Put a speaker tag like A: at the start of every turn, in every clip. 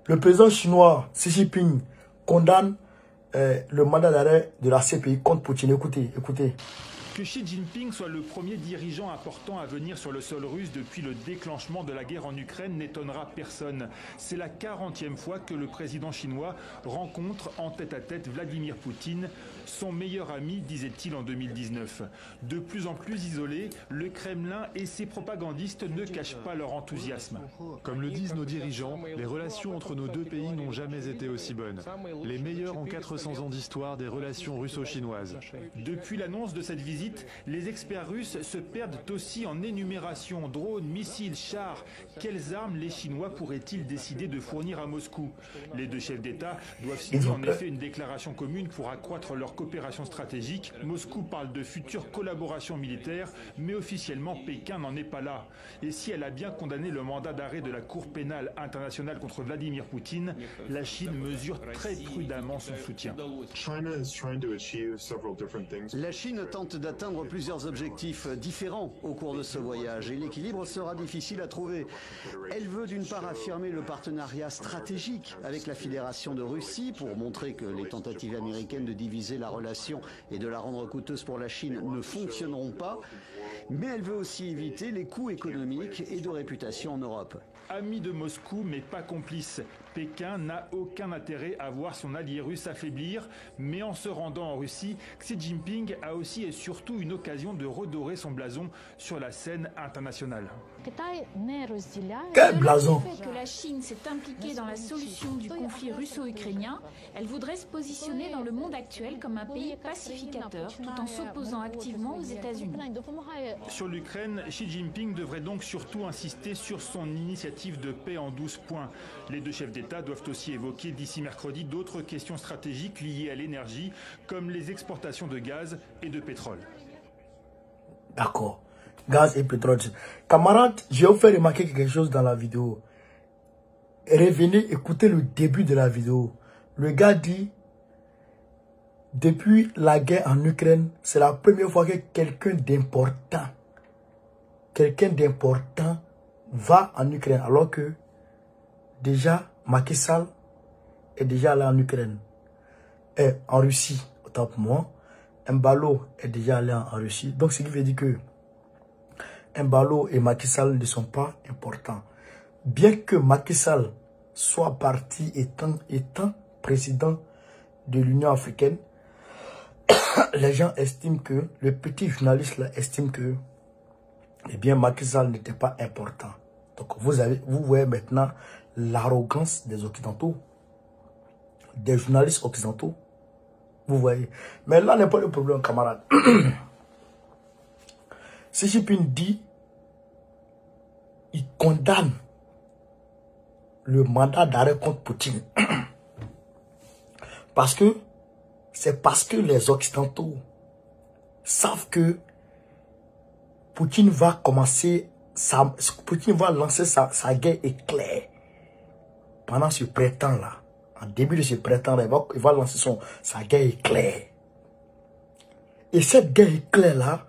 A: Le président chinois Xi Jinping condamne le mandat d'arrêt de la CPI contre Poutine. Écoutez, écoutez.
B: Que Xi Jinping soit le premier dirigeant important à venir sur le sol russe depuis le déclenchement de la guerre en Ukraine n'étonnera personne. C'est la 40e fois que le président chinois rencontre en tête-à-tête Vladimir Poutine, son meilleur ami, disait-il en 2019. De plus en plus isolé, le Kremlin et ses propagandistes ne cachent pas leur enthousiasme.
C: Comme le disent nos dirigeants, les relations entre nos deux pays n'ont jamais été aussi bonnes. Les meilleures en 400 ans d'histoire des relations russo-chinoises.
B: Depuis l'annonce de cette visite, les experts russes se perdent aussi en énumération. Drones, missiles, chars. Quelles armes les Chinois pourraient-ils décider de fournir à Moscou? Les deux chefs d'État doivent signer en effet une déclaration commune pour accroître leur coopération stratégique. Moscou parle de futures collaborations militaires, mais officiellement Pékin n'en est pas là. Et si elle a bien condamné le mandat d'arrêt de la Cour pénale internationale contre Vladimir Poutine, la Chine mesure très prudemment son soutien.
D: La Chine tente d'atteindre plusieurs objectifs différents au cours de ce voyage et l'équilibre sera difficile à trouver. Elle veut d'une part affirmer le partenariat stratégique avec la Fédération de Russie pour montrer que les tentatives américaines de diviser la relation et de la rendre coûteuse pour la Chine ne fonctionneront pas, mais elle veut aussi éviter les coûts économiques et de réputation en Europe.
B: Ami de Moscou, mais pas complice. Pékin n'a aucun intérêt à voir son allié russe affaiblir, mais en se rendant en Russie, Xi Jinping a aussi et surtout une occasion de redorer son blason sur la scène internationale.
A: Quel blason!
E: Le fait que la Chine s'est impliquée dans la solution du conflit russo-ukrainien, elle voudrait se positionner dans le monde actuel comme un pays pacificateur tout en s'opposant activement aux États-Unis.
B: Sur l'Ukraine, Xi Jinping devrait donc surtout insister sur son initiative de paix en 12 points. Les deux chefs d'État doivent aussi évoquer d'ici mercredi d'autres questions stratégiques liées à l'énergie, comme les exportations de gaz et de pétrole.
A: D'accord. Gaz et pétrole. Camarades, je vais vous faire remarquer quelque chose dans la vidéo. Revenez, écoutez le début de la vidéo. Le gars dit, depuis la guerre en Ukraine, c'est la première fois que quelqu'un d'important va en Ukraine. Alors que déjà, Macky Sall est déjà allé en Ukraine. Et en Russie, autant pour moi. Mbalo est déjà allé en Russie. Donc, ce qui veut dire que Mbalo et Macky Sall ne sont pas importants. Bien que Macky Sall soit parti étant président de l'Union africaine, les gens estiment que, le petit journaliste là estime que, eh bien, Macky Sall n'était pas important. Donc, vous voyez maintenant l'arrogance des Occidentaux, des journalistes occidentaux. Vous voyez. Mais là n'est pas le problème, camarade. Xi Jinping dit, il condamne le mandat d'arrêt contre Poutine. C'est parce que les Occidentaux savent que Poutine va lancer sa guerre éclair pendant ce printemps-là. En début de ce printemps-là, il va lancer sa guerre éclair. Et cette guerre éclair-là,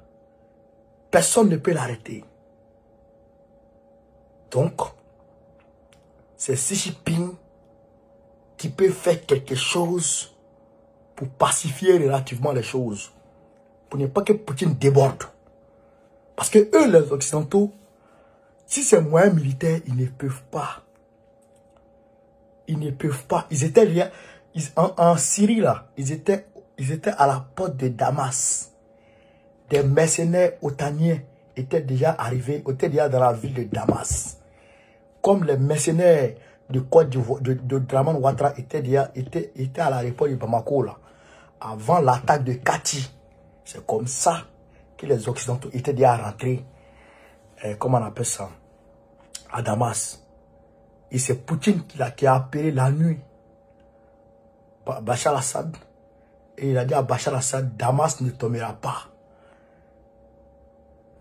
A: personne ne peut l'arrêter. Donc, c'est Xi Jinping qui peut faire quelque chose pour pacifier relativement les choses. Pour ne pas que Poutine déborde. Parce que eux, les Occidentaux, si c'est moyen militaire, ils ne peuvent pas. Ils ne peuvent pas. Ils étaient liés, en Syrie, là, ils étaient à la porte de Damas. Des mercenaires otaniens étaient déjà arrivés, étaient déjà dans la ville de Damas. Comme les mercenaires de Draman Ouattara étaient à l'aéroport de Bamako, là, avant l'attaque de Kati. C'est comme ça que les Occidentaux étaient déjà rentrés, comment on appelle ça, à Damas. Et c'est Poutine qui a appelé la nuit Bachar al-Assad. Et il a dit à Bachar al-Assad, Damas ne tombera pas.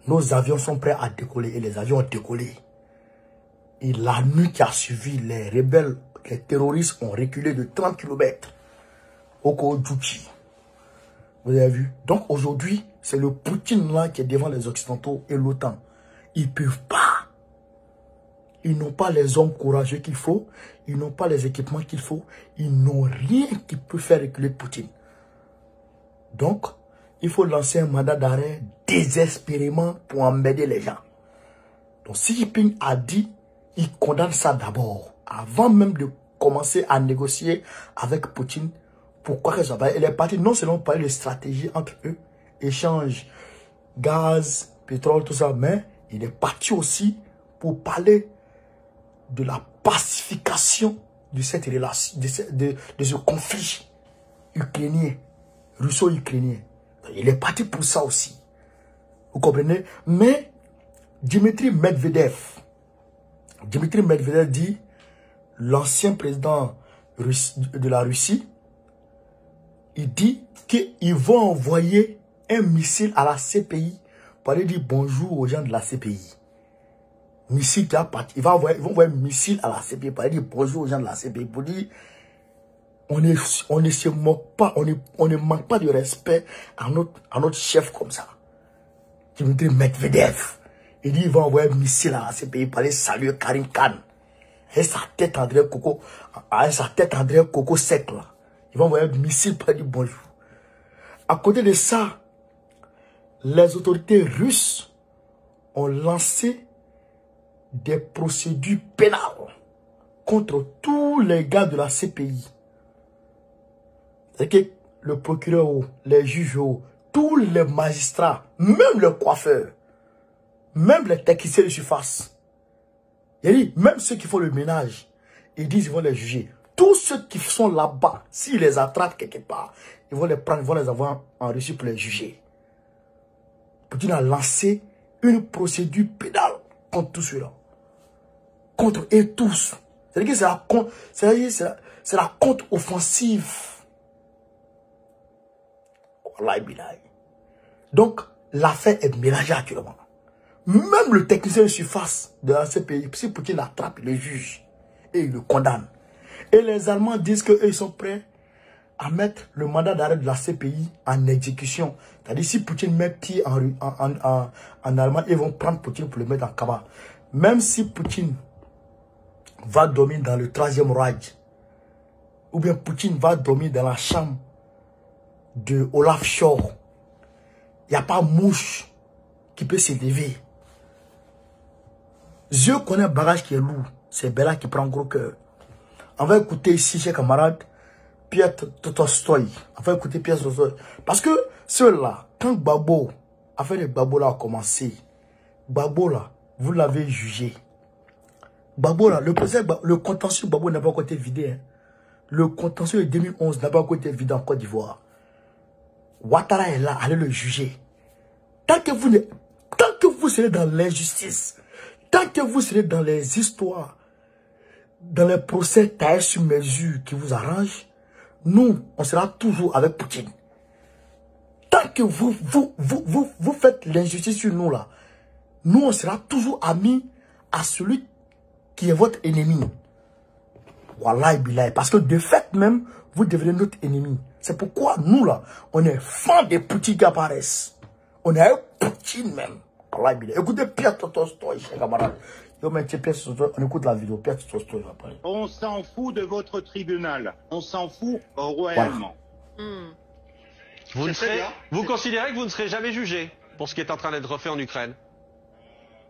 A: Nos avions sont prêts à décoller. Et les avions ont décollé. Et la nuit qui a suivi, les rebelles, les terroristes ont reculé de 30 km au Kodjouchi. Vous avez vu? Donc aujourd'hui, c'est le Poutine là qui est devant les Occidentaux et l'OTAN. Ils ne peuvent pas. Ils n'ont pas les hommes courageux qu'il faut. Ils n'ont pas les équipements qu'il faut. Ils n'ont rien qui peut faire reculer Poutine. Donc, il faut lancer un mandat d'arrêt désespérément pour emmerder les gens. Donc, Xi Jinping a dit, il condamne ça d'abord, avant même de commencer à négocier avec Poutine. Pourquoi que ça va? Il est parti non seulement parler de stratégie entre eux, échange, gaz, pétrole, tout ça, mais il est parti aussi pour parler de la pacification de cette relation, de ce conflit ukrainien, russo-ukrainien. Il est parti pour ça aussi. Vous comprenez? Mais Dmitri Medvedev dit, l'ancien président de la Russie, il dit qu'ils vont envoyer un missile à la CPI pour aller dire bonjour aux gens de la CPI. Missile qui a parti. Ils vont envoyer un missile à la CPI pour aller dire bonjour aux gens de la CPI pour dire on ne se moque pas, on ne manque pas de respect à notre chef comme ça. Dmitri Medvedev. Il dit, il va envoyer un missile à ces pays pour aller saluer Karim Khan. Et sa tête André Coco sec là. Il va envoyer un missile pour dire bonjour. À côté de ça, les autorités russes ont lancé des procédures pénales contre tous les gars de la CPI. C'est que le procureur, les juges, tous les magistrats, même le coiffeur, même les techniciens de surface, même ceux qui font le ménage, ils disent qu'ils vont les juger. Tous ceux qui sont là-bas, s'ils les attrapent quelque part, ils vont les prendre, ils vont les avoir en Russie pour les juger. Poutine a lancé une procédure pénale contre tous ceux-là. Contre eux tous. C'est-à-dire que c'est la contre-offensive. Donc, l'affaire est mélangée actuellement. Même le technicien de surface de la CPI, si Poutine l'attrape, il le juge et il le condamne. Et les Allemands disent qu'eux, ils sont prêts à mettre le mandat d'arrêt de la CPI en exécution. C'est-à-dire, si Poutine met pied en Allemagne, ils vont prendre Poutine pour le mettre en cabane. Même si Poutine va dormir dans le 3e Reich, ou bien Poutine va dormir dans la chambre de Olaf Scholz, il n'y a pas mouche qui peut s'élever. Je connais un bagage qui est lourd. C'est Bella qui prend gros cœur. On va écouter ici, chers camarades, Pierre Tolstoï. On va écouter Pierre Tolstoï. Parce que ceux-là, quand Gbagbo, affaire de Gbagbo là a commencé, Gbagbo là, vous l'avez jugé. Gbagbo là, le contentieux Gbagbo n'a pas encore été vidé. Hein. Le contentieux de 2011 n'a pas encore été vidé en Côte d'Ivoire. Ouattara est là, allez le juger. Tant que vous serez dans l'injustice, tant que vous serez dans les histoires, dans les procès taillés sur mesure qui vous arrangent, nous, on sera toujours avec Poutine. Tant que vous faites l'injustice sur nous là, nous, on sera toujours amis à celui qui est votre ennemi. Wallahi billahi. Parce que de fait même, vous devenez notre ennemi. C'est pourquoi nous là, on est fans des petits gars paraissent. On est un Poutine même. Wallahi billahi. Écoutez Pierre Tolstoï, chers camarades. On écoute la vidéo. Pierre Tolstoï va parler.
F: On s'en fout de votre tribunal. On s'en fout royalement.
G: Voilà. Vous considérez que vous ne serez jamais jugé pour ce qui est en train d'être fait en Ukraine?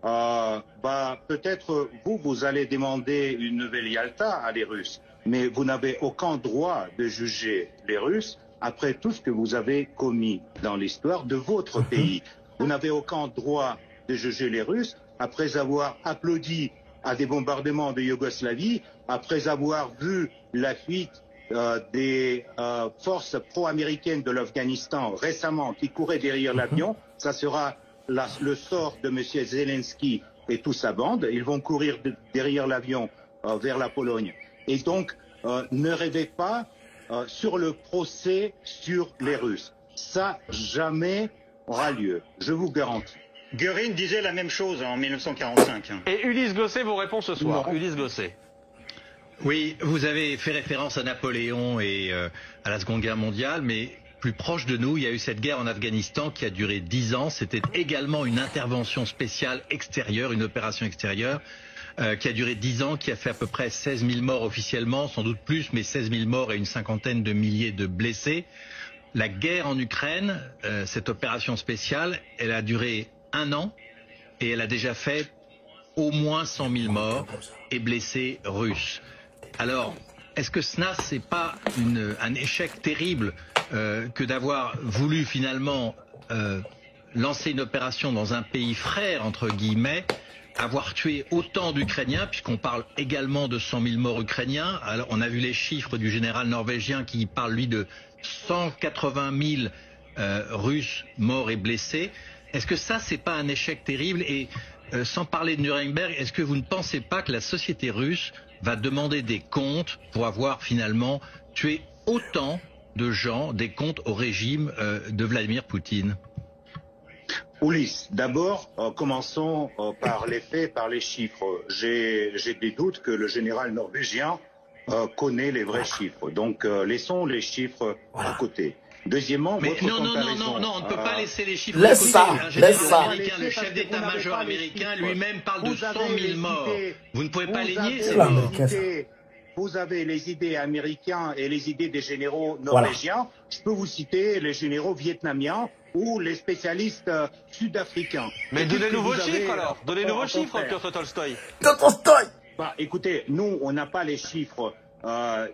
F: Peut-être vous allez demander une nouvelle Yalta à les Russes, mais vous n'avez aucun droit de juger les Russes après tout ce que vous avez commis dans l'histoire de votre pays. Vous n'avez aucun droit de juger les Russes après avoir applaudi à des bombardements de Yougoslavie, après avoir vu la fuite des forces pro-américaines de l'Afghanistan récemment qui couraient derrière l'avion. Ça sera le sort de M. Zelensky et toute sa bande. Ils vont courir derrière l'avion vers la Pologne. Et donc, ne rêvez pas sur le procès sur les Russes. Ça, jamais aura lieu. Je vous garantis.
H: Göring disait la même chose en 1945.
G: Et Ulysse Gosset vous répond ce soir.
F: Non.
G: Ulysse Gosset.
H: Oui, vous avez fait référence à Napoléon et à la Seconde Guerre mondiale, mais plus proche de nous, il y a eu cette guerre en Afghanistan qui a duré 10 ans. C'était également une intervention spéciale extérieure, une opération extérieure. qui a duré 10 ans, qui a fait à peu près 16 000 morts officiellement, sans doute plus, mais 16 000 morts et une cinquantaine de milliers de blessés. La guerre en Ukraine, cette opération spéciale, elle a duré 1 an et elle a déjà fait au moins 100 000 morts et blessés russes. Alors, est-ce que cela, c'est pas un échec terrible que d'avoir voulu finalement lancer une opération dans un pays frère, entre guillemets, avoir tué autant d'Ukrainiens, puisqu'on parle également de 100 000 morts ukrainiens. Alors, on a vu les chiffres du général norvégien qui parle, lui, de 180 000 Russes morts et blessés. Est-ce que ça, c'est pas un échec terrible? Et sans parler de Nuremberg, est-ce que vous ne pensez pas que la société russe va demander des comptes pour avoir finalement tué autant de gens, des comptes au régime de Vladimir Poutine?
F: Ulysse, d'abord, commençons par les faits, par les chiffres. J'ai des doutes que le général norvégien connaît les vrais chiffres. Donc, laissons les chiffres à côté. Deuxièmement,
H: mais
F: votre
H: non,
F: comparaison,
H: on ne peut pas laisser les chiffres
A: laisse
H: de côté.
A: ça, laisse ça.
H: Américain, le chef d'état-major américain lui-même parle de 100 000 morts. Vous ne pouvez pas les nier, ces morts.
F: Vous avez les idées américaines et les idées des généraux norvégiens. Voilà. Je peux vous citer les généraux vietnamiens ou les spécialistes sud-africains.
G: Mais donnez-nous vos chiffres alors. Donnez-nous vos chiffres, Piotr Tolstoï.
F: Bah, écoutez, nous, on n'a pas les chiffres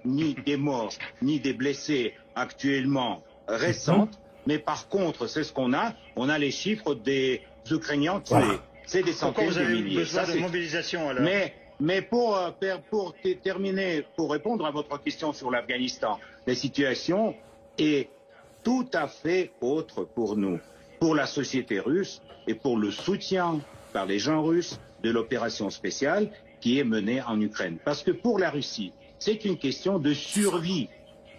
F: ni des morts, ni des blessés actuellement récentes. Mais par contre, c'est ce qu'on a. On a les chiffres des Ukrainiens tués. Voilà. C'est des centaines de milliers.
B: Besoin de mobilisation alors.
F: Mais pour terminer, pour répondre à votre question sur l'Afghanistan, la situation est tout à fait autre pour nous, pour la société russe et pour le soutien par les gens russes de l'opération spéciale qui est menée en Ukraine. Parce que pour la Russie, c'est une question de survie.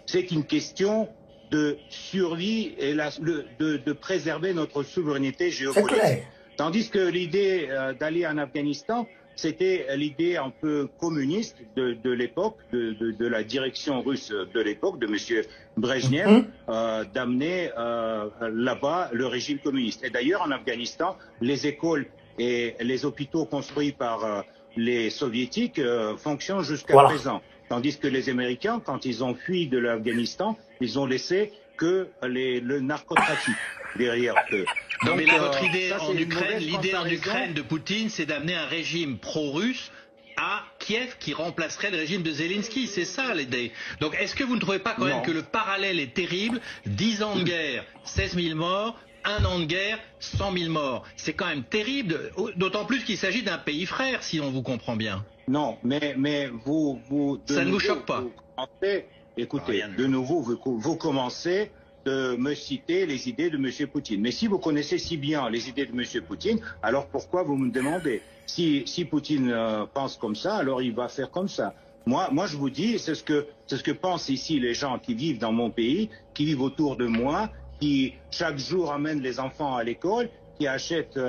F: C'est une question de survie et de préserver notre souveraineté géopolitique. Tandis que l'idée d'aller en Afghanistan, c'était l'idée un peu communiste de l'époque, de la direction russe de l'époque, de M. Brejnev, d'amener là-bas le régime communiste. Et d'ailleurs, en Afghanistan, les écoles et les hôpitaux construits par les soviétiques fonctionnent jusqu'à présent. Tandis que les Américains, quand ils ont fui de l'Afghanistan, ils ont laissé que le narcotrafic derrière eux.
H: Non, mais là, votre idée en Ukraine, l'idée en Ukraine de Poutine, c'est d'amener un régime pro-russe à Kiev qui remplacerait le régime de Zelensky. C'est ça l'idée. Donc, est-ce que vous ne trouvez pas quand même que le parallèle est terrible? 10 ans de guerre, 16 000 morts. 1 an de guerre, 100 000 morts. C'est quand même terrible, d'autant plus qu'il s'agit d'un pays frère, si on vous comprend bien.
F: Non, mais vous
H: ça ne vous choque pas?
F: Écoutez, de nouveau, vous commencez de me citer les idées de M. Poutine. Mais si vous connaissez si bien les idées de M. Poutine, alors pourquoi vous me demandez? Si Poutine pense comme ça, alors il va faire comme ça. Moi, je vous dis, c'est ce que pensent ici les gens qui vivent dans mon pays, qui vivent autour de moi, qui chaque jour amènent les enfants à l'école, qui achètent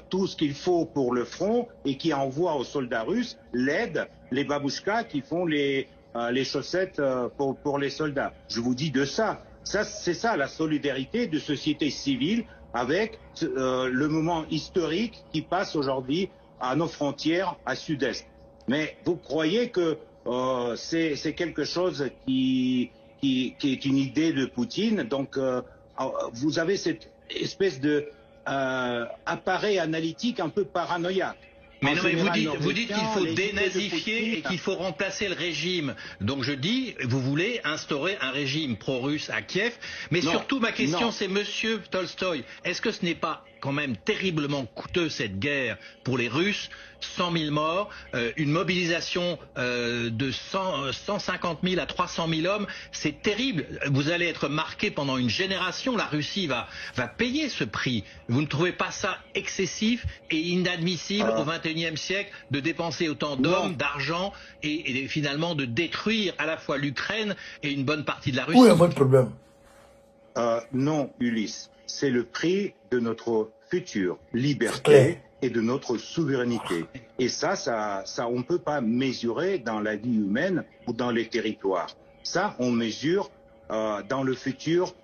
F: tout ce qu'il faut pour le front et qui envoient aux soldats russes l'aide, les babouchkas qui font les chaussettes pour les soldats. Je vous dis de ça. C'est ça la solidarité de société civile avec le moment historique qui passe aujourd'hui à nos frontières à sud-est. Mais vous croyez que c'est quelque chose qui est une idée de Poutine. Donc, vous avez cette espèce de appareil analytique un peu paranoïaque.
H: Mais non, mais vous dites qu'il faut dénazifier et qu'il faut remplacer le régime. Donc je dis, vous voulez instaurer un régime pro-russe à Kiev. Mais surtout, ma question, c'est Monsieur Tolstoï, est-ce que ce n'est pas quand même terriblement coûteux cette guerre pour les Russes? 100 000 morts, une mobilisation de 150 000 à 300 000 hommes, c'est terrible. Vous allez être marqué pendant une génération. La Russie va payer ce prix. Vous ne trouvez pas ça excessif et inadmissible au XXIe siècle de dépenser autant d'hommes, d'argent et finalement de détruire à la fois l'Ukraine et une bonne partie de la Russie?
A: Où est votre problème?
F: Non, Ulysse. C'est le prix de notre future liberté et de notre souveraineté. Et ça, on ne peut pas mesurer dans la vie humaine ou dans les territoires. Ça, on mesure dans le futur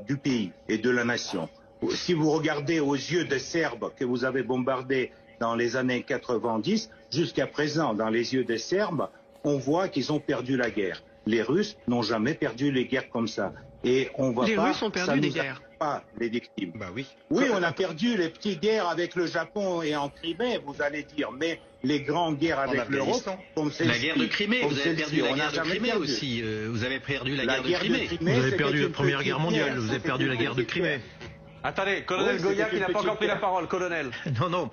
F: du pays et de la nation. Si vous regardez aux yeux des Serbes que vous avez bombardés dans les années 90 jusqu'à présent, dans les yeux des Serbes, on voit qu'ils ont perdu la guerre. Les Russes n'ont jamais perdu les guerres comme ça. Et on voit
I: les
F: pas,
I: Russes ont perdu des guerres.
F: Pas les victimes.
H: Bah oui.
F: Oui, on a perdu les petites guerres avec le Japon et en Crimée, vous allez dire, mais les grandes guerres avec l'Europe, comme celle-ci.
H: La guerre de Crimée, vous avez perdu la guerre de Crimée aussi. Vous avez perdu la guerre de Crimée.
J: Vous avez perdu la Première Guerre mondiale, vous avez perdu la guerre de Crimée.
G: Attendez, colonel Goya qui n'a pas encore pris la parole, colonel.
J: Non,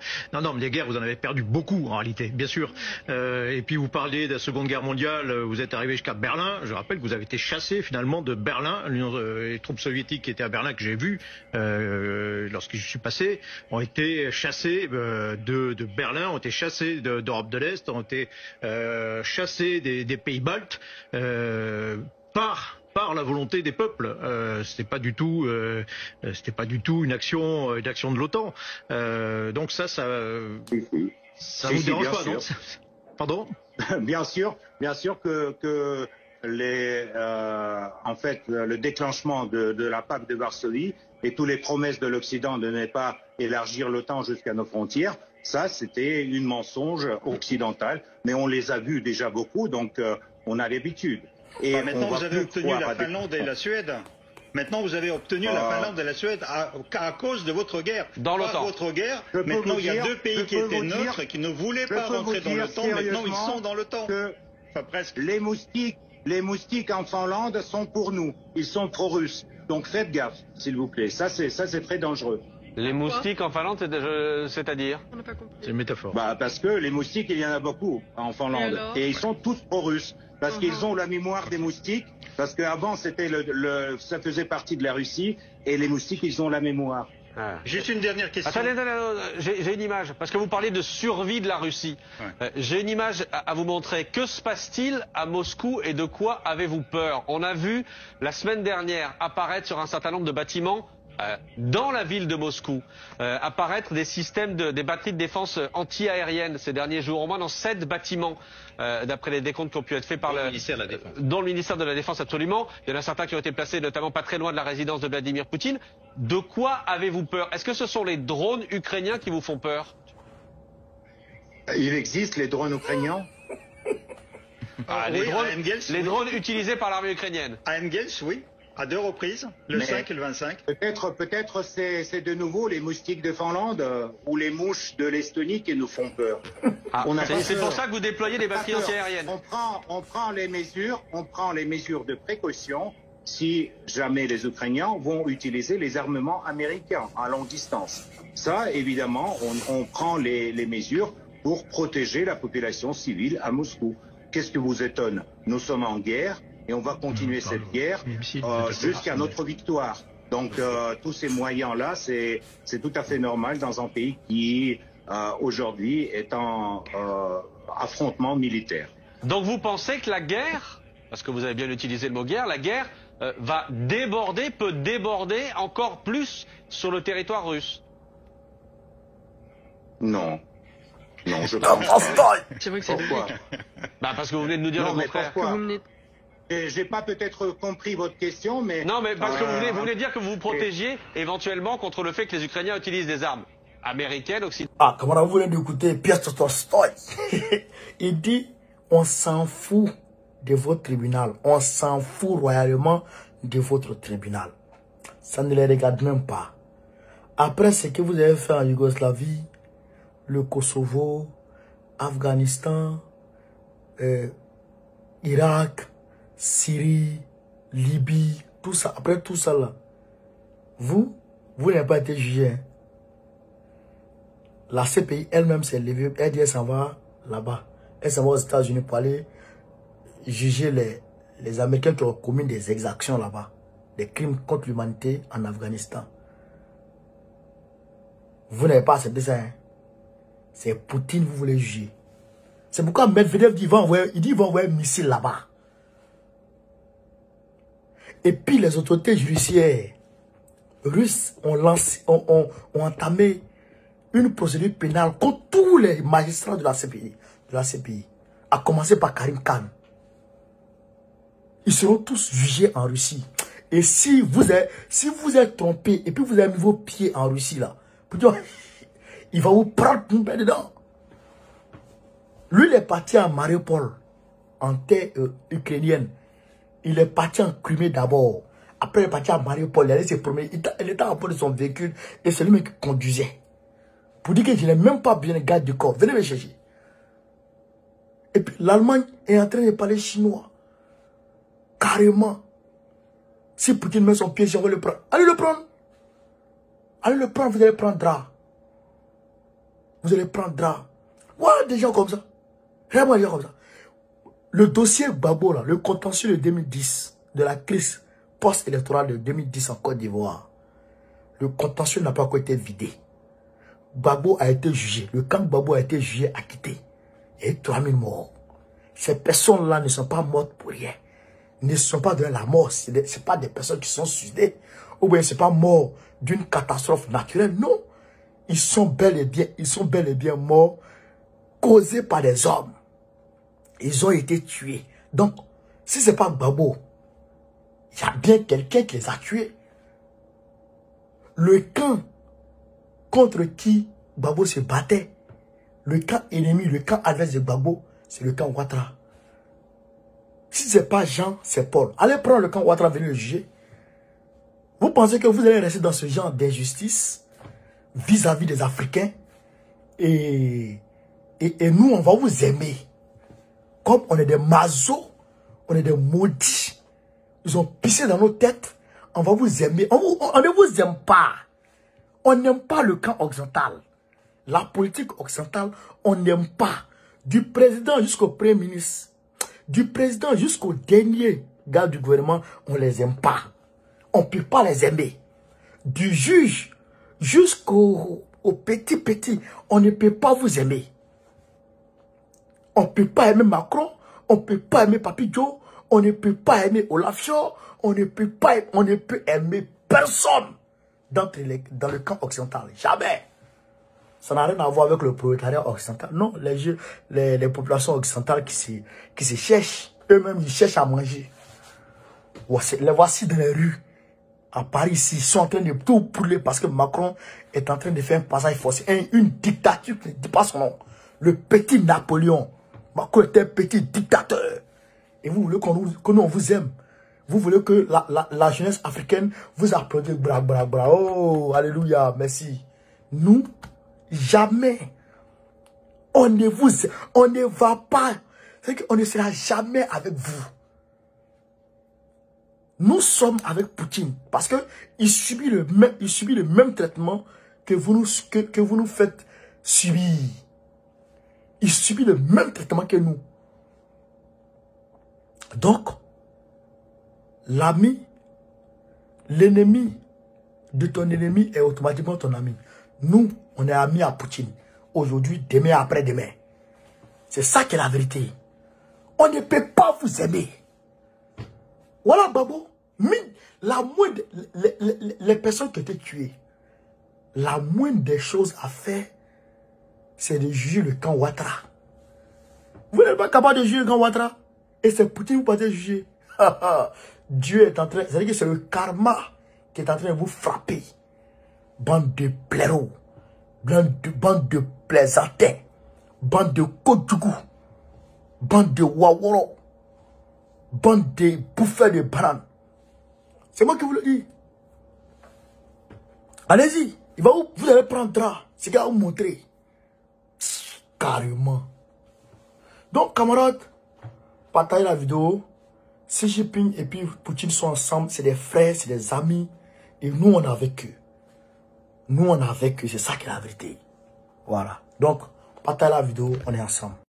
J: mais les guerres, vous en avez perdu beaucoup en réalité, bien sûr. Et puis vous parliez de la Seconde Guerre mondiale, vous êtes arrivé jusqu'à Berlin. Je rappelle que vous avez été chassé finalement de Berlin. Les troupes soviétiques qui étaient à Berlin, que j'ai vu lorsque je suis passé, ont été chassés de Berlin, ont été chassés d'Europe de l'Est, ont été chassés des pays baltes par la volonté des peuples. C'était pas du tout une action de l'OTAN. Donc ça vous dérange pas, non? Pardon?
F: Bien sûr que en fait, le déclenchement de la pacte de Varsovie et toutes les promesses de l'Occident de ne pas élargir l'OTAN jusqu'à nos frontières, ça c'était une mensonge occidentale, mais on les a vus déjà beaucoup, donc on a l'habitude.
K: Et maintenant, vous avez obtenu la Finlande et la Suède. Maintenant, vous avez obtenu la Finlande et la Suède à cause de votre guerre.
G: Dans l'OTAN.
K: Votre guerre. Maintenant, il y a deux pays qui étaient neutres et qui ne voulaient pas rentrer dans l'OTAN. Maintenant, ils sont dans l'OTAN.
F: Enfin, presque. Les moustiques en Finlande sont pour nous. Ils sont pro-russes. Donc faites gaffe, s'il vous plaît. Ça, c'est très dangereux.
G: Les moustiques en Finlande, c'est-à-dire?
I: On n'a pas compris.
J: C'est une métaphore.
F: Parce que les moustiques, il y en a beaucoup en Finlande. Et ils sont tous pro-russes. Parce qu'ils ont la mémoire des moustiques. Parce qu'avant, c'était ça faisait partie de la Russie. Et les moustiques, ils ont la mémoire.
K: Ah. Juste une dernière question.
G: Attendez, j'ai une image. Parce que vous parlez de survie de la Russie. Ouais. J'ai une image à vous montrer. Que se passe-t-il à Moscou et de quoi avez-vous peur? On a vu la semaine dernière apparaître sur un certain nombre de bâtiments dans la ville de Moscou, apparaître des systèmes des batteries de défense anti-aérienne ces derniers jours, au moins dans 7 bâtiments, d'après les décomptes qui ont pu être faits par le
H: ministère de la Défense.
G: Dans le ministère de la Défense, absolument. Il y en a certains qui ont été placés notamment pas très loin de la résidence de Vladimir Poutine. De quoi avez-vous peur? Est-ce que ce sont les drones ukrainiens qui vous font peur?
F: Il existe les drones ukrainiens?
G: Les drones utilisés par l'armée ukrainienne.
K: À Engels, oui. À 2 reprises, le 5 et le 25.
F: Peut-être c'est de nouveau les moustiques de Finlande ou les mouches de l'Estonie qui nous font peur.
G: C'est pour ça que vous déployez des batteries antiaériennes.
F: On prend les mesures de précaution si jamais les Ukrainiens vont utiliser les armements américains à longue distance. Ça, évidemment, on prend les mesures pour protéger la population civile à Moscou. Qu'est-ce qui vous étonne? Nous sommes en guerre. Et on va continuer cette guerre jusqu'à notre victoire. Donc tous ces moyens-là, c'est tout à fait normal dans un pays qui aujourd'hui est en affrontement militaire.
G: Donc vous pensez que la guerre, parce que vous avez bien utilisé le mot guerre, la guerre va déborder, peut déborder encore plus sur le territoire russe?
F: Non. Non, je pense.
I: C'est vrai que c'est
F: pourquoi?
G: Parce que vous venez de nous dire le contraire.
F: J'ai pas peut-être compris votre question, mais...
G: Non, mais parce que vous venez dire que vous vous protégiez éventuellement contre le fait que les Ukrainiens utilisent des armes américaines, occidentales.
A: Ah, camarade, vous venez d'écouter Pierre Tolstoï. Il dit, on s'en fout de votre tribunal. On s'en fout royalement de votre tribunal. Ça ne les regarde même pas. Après ce que vous avez fait en Yougoslavie, le Kosovo, Afghanistan, Irak, Syrie, Libye, tout ça, après tout ça là, vous n'avez pas été jugé. Hein. La CPI elle-même s'est levée, elle dit elle s'en va là-bas. Elle s'en va aux États-Unis pour aller juger les Américains qui ont commis des exactions là-bas, des crimes contre l'humanité en Afghanistan. Vous n'avez pas accepté ça. Hein. C'est Poutine vous voulez juger. C'est pourquoi Medvedev dit il va envoyer un missile là-bas. Et puis les autorités judiciaires russes ont entamé une procédure pénale contre tous les magistrats de la CPI, à commencer par Karim Khan. Ils seront tous jugés en Russie. Et si vous êtes trompé et puis vous avez mis vos pieds en Russie là, il va vous prendre une paix dedans. Lui, il est parti à Mariupol, en terre ukrainienne. Il est parti en Crimée d'abord. Après, il est parti à Mariupol. Il allait se promener. Il était à bord de son véhicule et c'est lui qui conduisait. Pour dire que je n'ai même pas besoin de garde du corps. Venez me chercher. Et puis, l'Allemagne est en train de parler chinois. Carrément. Si Poutine met son pied, on va le prendre. Allez le prendre. Allez le prendre, vous allez prendre drap. Vous allez prendre drap. Ouais, des gens comme ça. Vraiment des gens comme ça. Le dossier Gbagbo, là, le contentieux de 2010, de la crise post-électorale de 2010 en Côte d'Ivoire, le contentieux n'a pas encore été vidé. Gbagbo a été jugé. Le camp Gbagbo a été jugé, acquitté. Il y a eu 3000 morts. Ces personnes-là ne sont pas mortes pour rien. Ne sont pas de la mort. Ce n'est pas des personnes qui sont suicidées. Ou bien ce n'est pas mort d'une catastrophe naturelle. Non. Ils sont bel et bien morts causés par des hommes. Ils ont été tués. Donc, si ce n'est pas Gbagbo, il y a bien quelqu'un qui les a tués. Le camp contre qui Gbagbo se battait, le camp ennemi, le camp adverse de Gbagbo, c'est le camp Ouattara. Si ce n'est pas Jean, c'est Paul. Allez prendre le camp Ouattara, venez le juger. Vous pensez que vous allez rester dans ce genre d'injustice vis-à-vis des Africains et nous, on va vous aimer. Comme on est des mazos, on est des maudits. Ils ont pissé dans nos têtes. On va vous aimer. On ne vous aime pas. On n'aime pas le camp occidental. La politique occidentale, on n'aime pas. Du président jusqu'au premier ministre, du président jusqu'au dernier gars du gouvernement, on ne les aime pas. On ne peut pas les aimer. Du juge jusqu'au petit, on ne peut pas vous aimer. On ne peut pas aimer Macron, on ne peut pas aimer Papi Joe, on ne peut pas aimer Olaf Scholz, on ne peut aimer personne dans le camp occidental. Jamais. Ça n'a rien à voir avec le prolétariat occidental. Non, les populations occidentales qui se cherchent, eux-mêmes, ils cherchent à manger. Les voici dans les rues. À Paris, ici, ils sont en train de tout brûler parce que Macron est en train de faire un passage forcé. Une dictature qui ne dit pas son nom. Le petit Napoléon. Macron est un petit dictateur. Et vous voulez que nous on vous aime. Vous voulez que la jeunesse africaine vous applaudisse. Bra, bra, bra. Oh, alléluia, merci. Nous, jamais. On ne va pas. C'est qu'on ne sera jamais avec vous. Nous sommes avec Poutine. Parce qu'il subit le même traitement que vous nous faites subir. Il subit le même traitement que nous. Donc, l'ennemi de ton ennemi est automatiquement ton ami. Nous, on est amis à Poutine. Aujourd'hui, demain, après-demain. C'est ça qui est la vérité. On ne peut pas vous aimer. Voilà, Babo. Les personnes qui étaient tuées, la moindre des choses à faire, c'est de juger le camp Ouattara. Vous n'êtes pas capable de juger le camp Ouattara. Et c'est Poutine que vous pouvez juger. Dieu est en train... C'est-à-dire que c'est le karma qui est en train de vous frapper. Bande de blaireaux. Bande de plaisantins. Bande de Kodjougou. Bande de Waworo. Bande de bouffeurs de bananes. C'est moi qui vous le dis. Allez-y. Vous allez prendre drap. C'est qu'il va vous montrer. Carrément. Donc, camarades, partagez la vidéo. Xi Jinping et puis Poutine sont ensemble. C'est des frères, c'est des amis. Et nous, on est avec eux. Nous, on est avec eux. C'est ça qui est la vérité. Voilà. Donc, partagez la vidéo. On est ensemble.